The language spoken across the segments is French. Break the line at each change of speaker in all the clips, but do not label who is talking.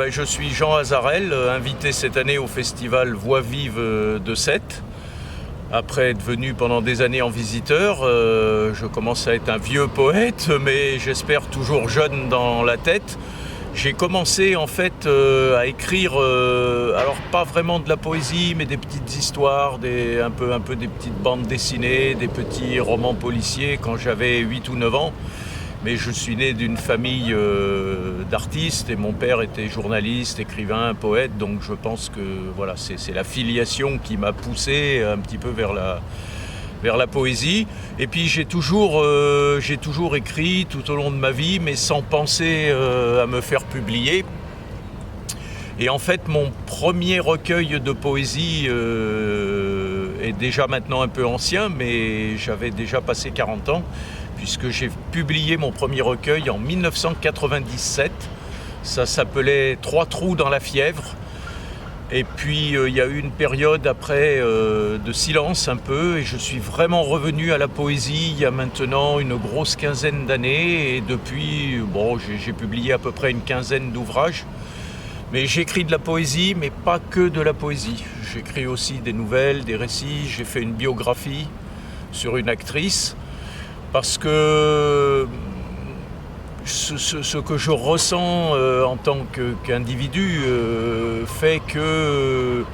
Je suis Jean Azarel, invité cette année au festival Voix vive de Sète. Après être venu pendant des années en visiteur, je commence à être un vieux poète, mais j'espère toujours jeune dans la tête. J'ai commencé en fait à écrire, alors pas vraiment de la poésie, mais des petites histoires, un peu des petites bandes dessinées, des petits romans policiers quand j'avais 8 ou 9 ans. Mais je suis né d'une famille d'artistes et mon père était journaliste, écrivain, poète, donc je pense que voilà, c'est la filiation qui m'a poussé un petit peu vers la poésie. Et puis j'ai toujours écrit tout au long de ma vie, mais sans penser à me faire publier. Et en fait, mon premier recueil de poésie est déjà maintenant un peu ancien, mais j'avais déjà passé 40 ans, puisque j'ai publié mon premier recueil en 1997. Ça s'appelait « Trois trous dans la fièvre ». Et puis il y a eu une période après de silence un peu, et je suis vraiment revenu à la poésie il y a maintenant une grosse quinzaine d'années. Et depuis, j'ai publié à peu près une quinzaine d'ouvrages. Mais j'écris de la poésie, mais pas que de la poésie. J'écris aussi des nouvelles, des récits. J'ai fait une biographie sur une actrice. Parce que ce que je ressens en tant qu'individu fait que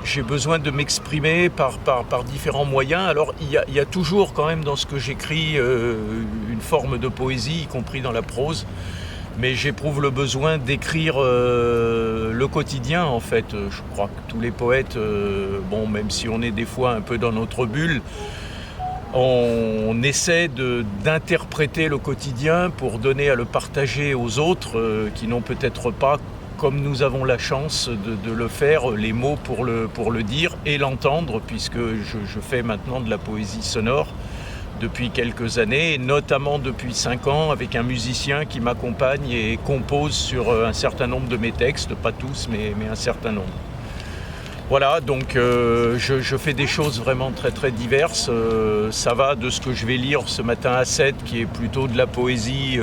j'ai besoin de m'exprimer par différents moyens. Alors il y a toujours quand même dans ce que j'écris une forme de poésie, y compris dans la prose. Mais j'éprouve le besoin d'écrire le quotidien en fait. Je crois que tous les poètes, même si on est des fois un peu dans notre bulle, on essaie d'interpréter le quotidien pour donner à le partager aux autres qui n'ont peut-être pas, comme nous avons la chance de le faire, les mots pour le dire et l'entendre, puisque je fais maintenant de la poésie sonore depuis quelques années, et notamment depuis 5 ans avec un musicien qui m'accompagne et compose sur un certain nombre de mes textes, pas tous, mais un certain nombre. Voilà, donc je fais des choses vraiment très très diverses. Ça va de ce que je vais lire ce matin à 7, qui est plutôt de la poésie,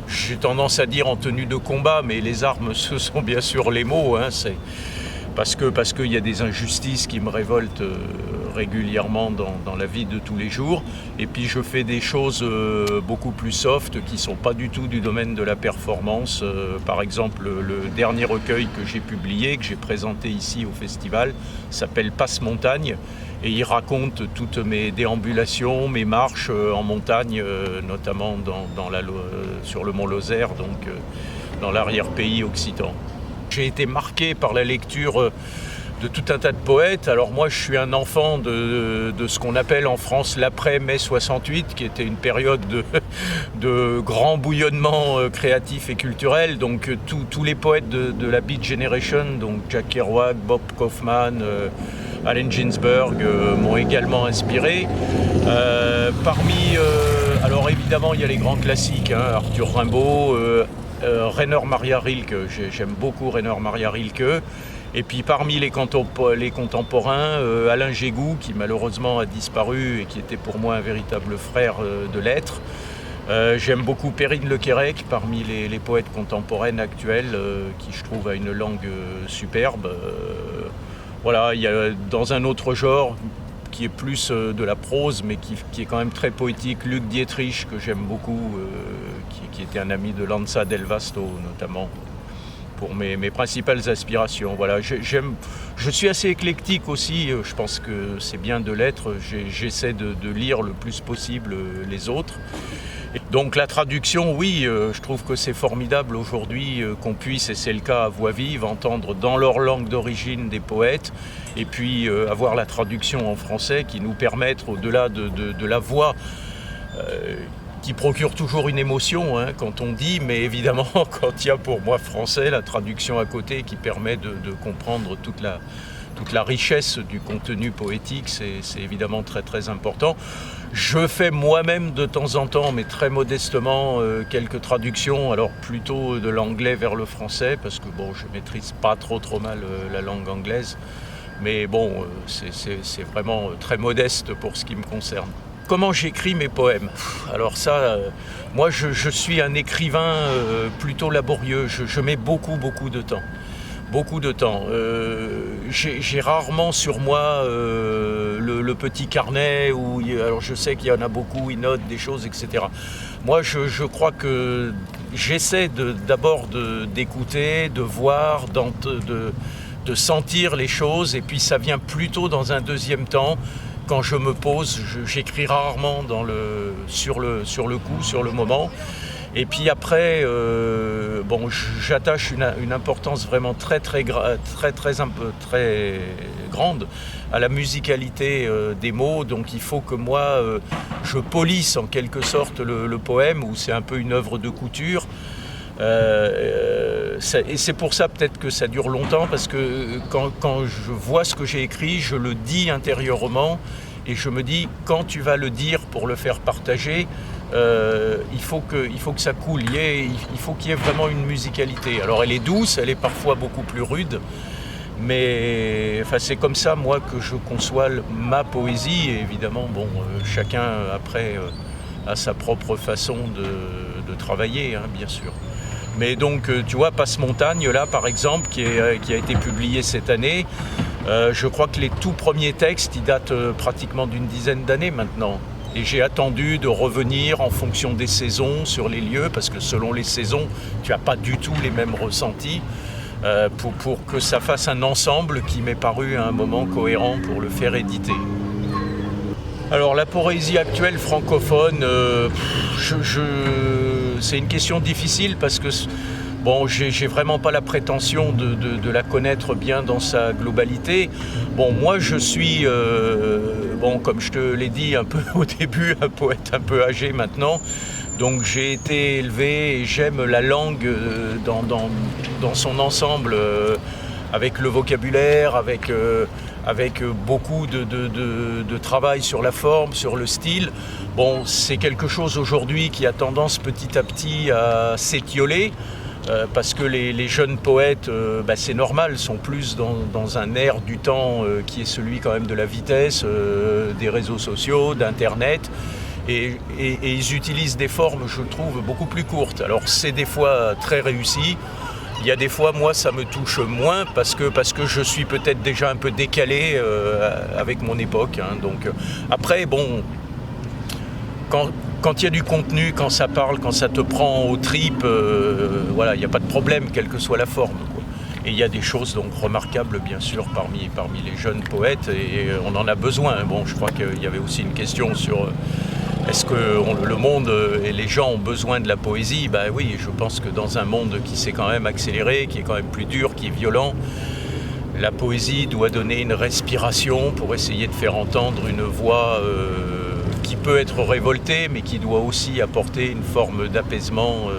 j'ai tendance à dire en tenue de combat, mais les armes, ce sont bien sûr les mots, c'est parce qu'il y a des injustices qui me révoltent régulièrement dans la vie de tous les jours. Et puis je fais des choses beaucoup plus soft qui ne sont pas du tout du domaine de la performance. Par exemple, le dernier recueil que j'ai publié, que j'ai présenté ici au festival, s'appelle Passe-Montagne. Et il raconte toutes mes déambulations, mes marches en montagne, notamment sur le mont Lozère, donc dans l'arrière-pays occitan. J'ai été marqué par la lecture de tout un tas de poètes. Alors moi, je suis un enfant de ce qu'on appelle en France l'après-mai 68, qui était une période de grand bouillonnement créatif et culturel. Donc tous les poètes de la Beat Generation, donc Jack Kerouac, Bob Kaufman, Allen Ginsberg, m'ont également inspiré. Alors évidemment, il y a les grands classiques, Arthur Rimbaud, Rainer Maria Rilke, j'aime beaucoup Rainer Maria Rilke. Et puis parmi les contemporains, Alain Gégou, qui malheureusement a disparu et qui était pour moi un véritable frère de lettres. J'aime beaucoup Perrine Lequerec, parmi les poètes contemporaines actuelles, qui je trouve a une langue superbe. Voilà, il y a dans un autre genre, qui est plus de la prose, mais qui est quand même très poétique, Luc Dietrich, que j'aime beaucoup, qui était un ami de Lanza del Vasto notamment, pour mes principales aspirations. Voilà, je suis assez éclectique aussi, je pense que c'est bien de l'être, j'essaie de lire le plus possible les autres. Donc la traduction, oui, je trouve que c'est formidable aujourd'hui qu'on puisse, et c'est le cas à Voix vive, entendre dans leur langue d'origine des poètes, et puis avoir la traduction en français qui nous permette, au-delà de la voix, qui procure toujours une émotion quand on dit, mais évidemment quand il y a pour moi français la traduction à côté qui permet de comprendre toute la richesse du contenu poétique, c'est évidemment très très important. Je fais moi-même de temps en temps, mais très modestement, quelques traductions, alors plutôt de l'anglais vers le français, parce que je maîtrise pas trop mal la langue anglaise, mais c'est vraiment très modeste pour ce qui me concerne. Comment j'écris mes poèmes? Alors ça, moi je suis un écrivain plutôt laborieux, je mets beaucoup de temps. Beaucoup de temps. J'ai rarement sur moi le petit carnet où, alors je sais qu'il y en a beaucoup, ils notent des choses, etc. Moi je crois que j'essaie d'abord d'écouter, de voir, de sentir les choses, et puis ça vient plutôt dans un deuxième temps. Quand je me pose, j'écris rarement sur le coup, sur le moment. Et puis après, j'attache une importance vraiment très grande à la musicalité des mots. Donc il faut que moi, je polisse en quelque sorte le poème, où c'est un peu une œuvre de couture. Et c'est pour ça peut-être que ça dure longtemps, parce que quand je vois ce que j'ai écrit, je le dis intérieurement, et je me dis, quand tu vas le dire pour le faire partager, il faut que ça coule, il faut qu'il y ait vraiment une musicalité. Alors elle est douce, elle est parfois beaucoup plus rude, mais enfin, c'est comme ça moi que je conçois ma poésie. Et évidemment, chacun après a sa propre façon de travailler, hein, bien sûr. Mais donc tu vois, Passe-Montagne là par exemple, qui a été publié cette année, je crois que les tout premiers textes, ils datent pratiquement d'une dizaine d'années maintenant. Et j'ai attendu de revenir en fonction des saisons sur les lieux, parce que selon les saisons, tu n'as pas du tout les mêmes ressentis, pour que ça fasse un ensemble qui m'est paru à un moment cohérent pour le faire éditer. Alors la poésie actuelle francophone, c'est une question difficile, parce que j'ai vraiment pas la prétention de la connaître bien dans sa globalité. Moi je suis, comme je te l'ai dit un peu au début, un poète un peu âgé maintenant. Donc j'ai été élevé et j'aime la langue dans son ensemble, avec le vocabulaire, avec beaucoup de travail sur la forme, sur le style. C'est quelque chose aujourd'hui qui a tendance petit à petit à s'étioler. Parce que les jeunes poètes, c'est normal, sont plus dans un air du temps qui est celui quand même de la vitesse, des réseaux sociaux, d'Internet, et ils utilisent des formes, je trouve, beaucoup plus courtes. Alors c'est des fois très réussi, il y a des fois, moi, ça me touche moins, parce que je suis peut-être déjà un peu décalé avec mon époque, hein. Donc après, quand il y a du contenu, quand ça parle, quand ça te prend aux tripes, il n'y a pas de problème, quelle que soit la forme, quoi. Et il y a des choses donc remarquables, bien sûr, parmi les jeunes poètes, et on en a besoin. Je crois qu'il y avait aussi une question sur est-ce que le monde et les gens ont besoin de la poésie? Oui, je pense que dans un monde qui s'est quand même accéléré, qui est quand même plus dur, qui est violent, la poésie doit donner une respiration pour essayer de faire entendre une voix qui peut être révoltée, mais qui doit aussi apporter une forme d'apaisement,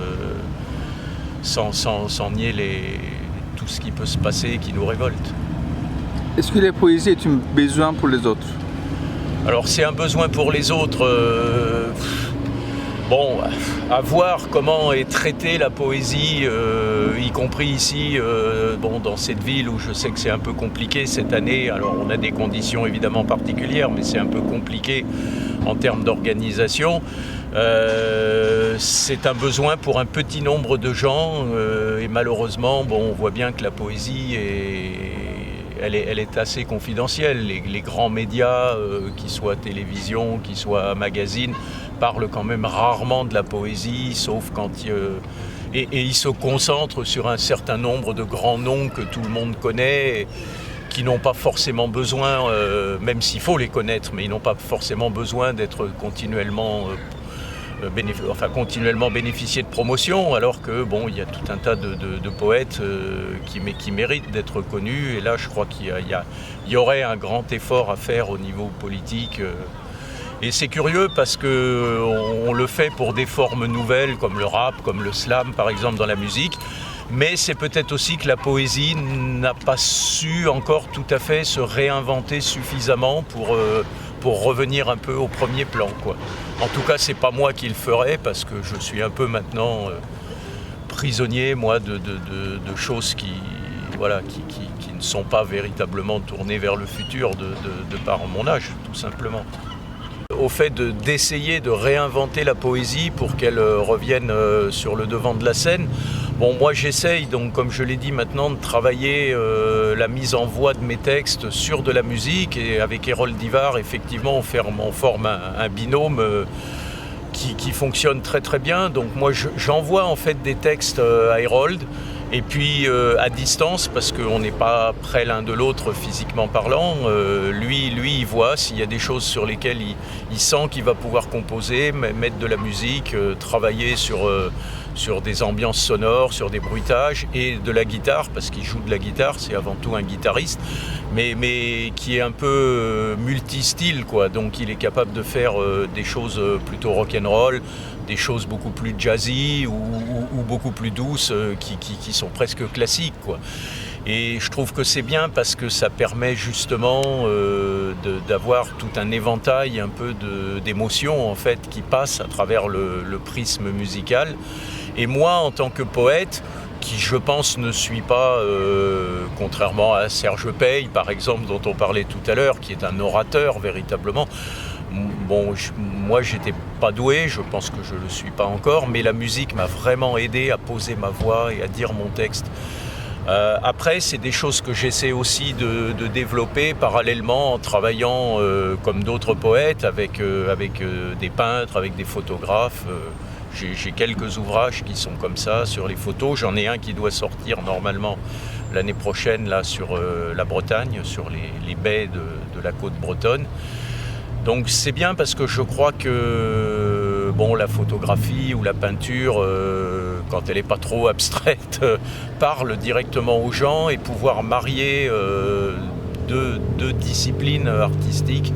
sans nier tout ce qui peut se passer et qui nous révolte.
Est-ce que la poésie est un besoin pour les autres?
Alors c'est un besoin pour les autres. À voir comment est traitée la poésie, y compris ici, dans cette ville où je sais que c'est un peu compliqué cette année. Alors on a des conditions évidemment particulières, mais c'est un peu compliqué en termes d'organisation. C'est un besoin pour un petit nombre de gens, et malheureusement, on voit bien que la poésie elle est assez confidentielle. Les grands médias, qui soient télévision, qui soient magazines, parlent quand même rarement de la poésie, sauf quand et ils se concentrent sur un certain nombre de grands noms que tout le monde connaît, qui n'ont pas forcément besoin, même s'il faut les connaître, mais ils n'ont pas forcément besoin d'être continuellement bénéficier de promotion, alors que il y a tout un tas de poètes qui méritent d'être connus. Et là, je crois qu'il y aurait un grand effort à faire au niveau politique. Et c'est curieux parce que on le fait pour des formes nouvelles comme le rap, comme le slam par exemple dans la musique. Mais c'est peut-être aussi que la poésie n'a pas su encore tout à fait se réinventer suffisamment pour revenir un peu au premier plan, quoi. En tout cas, c'est pas moi qui le ferai, parce que je suis un peu maintenant prisonnier, moi, de choses qui ne sont pas véritablement tournées vers le futur de par mon âge, tout simplement. au fait d'essayer de réinventer la poésie pour qu'elle revienne sur le devant de la scène. Bon, moi j'essaye, donc comme je l'ai dit maintenant, de travailler la mise en voix de mes textes sur de la musique, et avec Hérold Ivar, effectivement, on forme un binôme qui fonctionne très très bien. Donc moi j'envoie en fait des textes à Hérold, et puis à distance, parce qu'on n'est pas près l'un de l'autre physiquement parlant, lui il voit s'il y a des choses sur lesquelles il sent qu'il va pouvoir composer, mettre de la musique, travailler sur des ambiances sonores, sur des bruitages, et de la guitare, parce qu'il joue de la guitare, c'est avant tout un guitariste, mais qui est un peu multi-style, quoi. Donc il est capable de faire des choses plutôt rock'n'roll, des choses beaucoup plus jazzy ou beaucoup plus douces, qui sont presque classiques, quoi. Et je trouve que c'est bien parce que ça permet justement d'avoir tout un éventail un peu d'émotions en fait qui passent à travers le prisme musical. Et moi, en tant que poète, qui je pense ne suis pas, contrairement à Serge Pey par exemple, dont on parlait tout à l'heure, qui est un orateur véritablement. Bon, moi j'étais pas doué, je pense que je le suis pas encore, mais la musique m'a vraiment aidé à poser ma voix et à dire mon texte. Après, c'est des choses que j'essaie aussi de développer parallèlement en travaillant comme d'autres poètes avec des peintres, avec des photographes. J'ai quelques ouvrages qui sont comme ça sur les photos. J'en ai un qui doit sortir normalement l'année prochaine là, sur la Bretagne, sur les baies de la côte bretonne. Donc c'est bien parce que je crois que bon, la photographie ou la peinture, quand elle n'est pas trop abstraite, parle directement aux gens, et pouvoir marier deux disciplines artistiques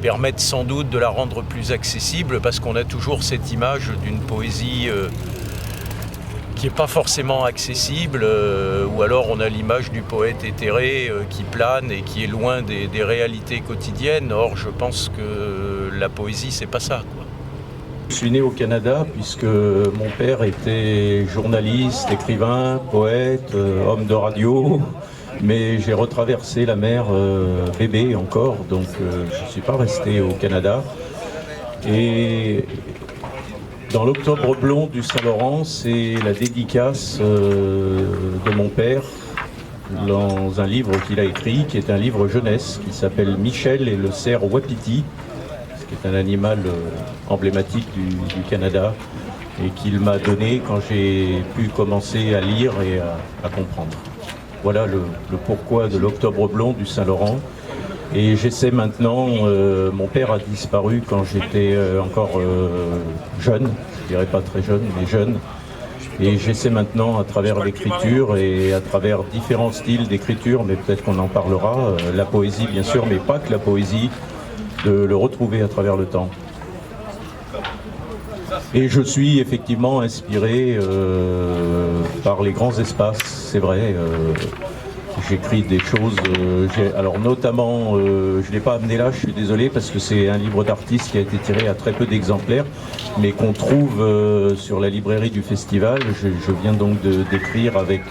permettent sans doute de la rendre plus accessible, parce qu'on a toujours cette image d'une poésie qui n'est pas forcément accessible, ou alors on a l'image du poète éthéré qui plane et qui est loin des réalités quotidiennes. Or, je pense que la poésie, c'est pas ça, quoi. Je suis né au Canada puisque mon père était journaliste, écrivain, poète, homme de radio, mais j'ai retraversé la mer bébé encore, donc je ne suis pas resté au Canada. Et dans l'Octobre blond du Saint-Laurent, c'est la dédicace de mon père dans un livre qu'il a écrit, qui est un livre jeunesse, qui s'appelle Michel et le cerf wapiti, qui est un animal emblématique du Canada, et qu'il m'a donné quand j'ai pu commencer à lire et à comprendre. Voilà le pourquoi de l'Octobre blond du Saint-Laurent. Et j'essaie maintenant, mon père a disparu quand j'étais encore jeune, je dirais pas très jeune, mais jeune. Et j'essaie maintenant, à travers l'écriture et à travers différents styles d'écriture, mais peut-être qu'on en parlera, la poésie bien sûr, mais pas que la poésie, de le retrouver à travers le temps. Et je suis effectivement inspiré par les grands espaces, c'est vrai. J'écris des choses, alors notamment, je ne l'ai pas amené là, je suis désolé, parce que c'est un livre d'artiste qui a été tiré à très peu d'exemplaires, mais qu'on trouve sur la librairie du festival. Je viens donc d'écrire avec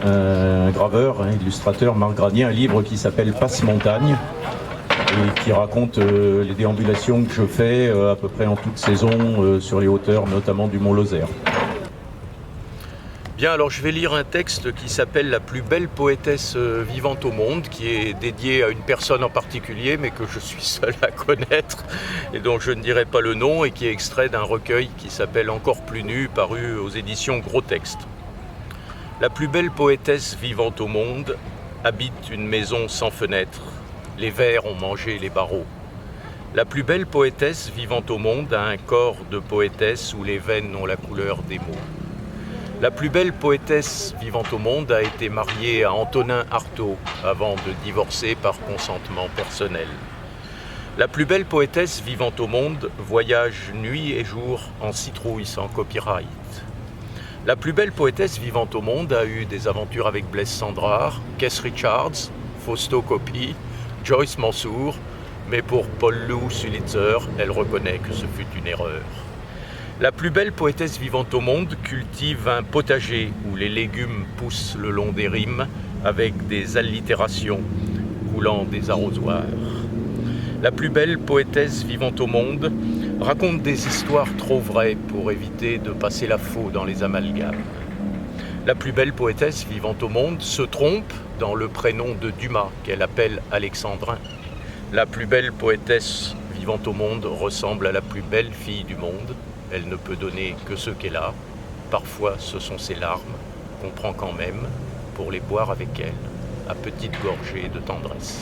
un graveur, un illustrateur, Marc Granier, un livre qui s'appelle Passe-Montagne, et qui raconte les déambulations que je fais à peu près en toute saison sur les hauteurs, notamment du Mont Lozère. Bien, alors je vais lire un texte qui s'appelle « La plus belle poétesse vivante au monde », qui est dédié à une personne en particulier, mais que je suis seul à connaître, et dont je ne dirai pas le nom, et qui est extrait d'un recueil qui s'appelle « Encore plus nu », paru aux éditions Gros Texte. La plus belle poétesse vivante au monde habite une maison sans fenêtre. Les vers ont mangé les barreaux. La plus belle poétesse vivante au monde a un corps de poétesse où les veines ont la couleur des mots. La plus belle poétesse vivante au monde a été mariée à Antonin Artaud avant de divorcer par consentement personnel. La plus belle poétesse vivante au monde voyage nuit et jour en citrouille sans copyright. La plus belle poétesse vivante au monde a eu des aventures avec Blaise Cendrars, Keith Richards, Fausto Coppi, Joyce Mansour, mais pour Paul-Loup Sulitzer, elle reconnaît que ce fut une erreur. La plus belle poétesse vivante au monde cultive un potager où les légumes poussent le long des rimes avec des allitérations coulant des arrosoirs. La plus belle poétesse vivant au monde raconte des histoires trop vraies pour éviter de passer la faux dans les amalgames. La plus belle poétesse vivant au monde se trompe dans le prénom de Dumas qu'elle appelle Alexandrin. La plus belle poétesse vivant au monde ressemble à la plus belle fille du monde. Elle ne peut donner que ce qu'elle a. Parfois ce sont ses larmes qu'on prend quand même pour les boire avec elle à petites gorgées de tendresse.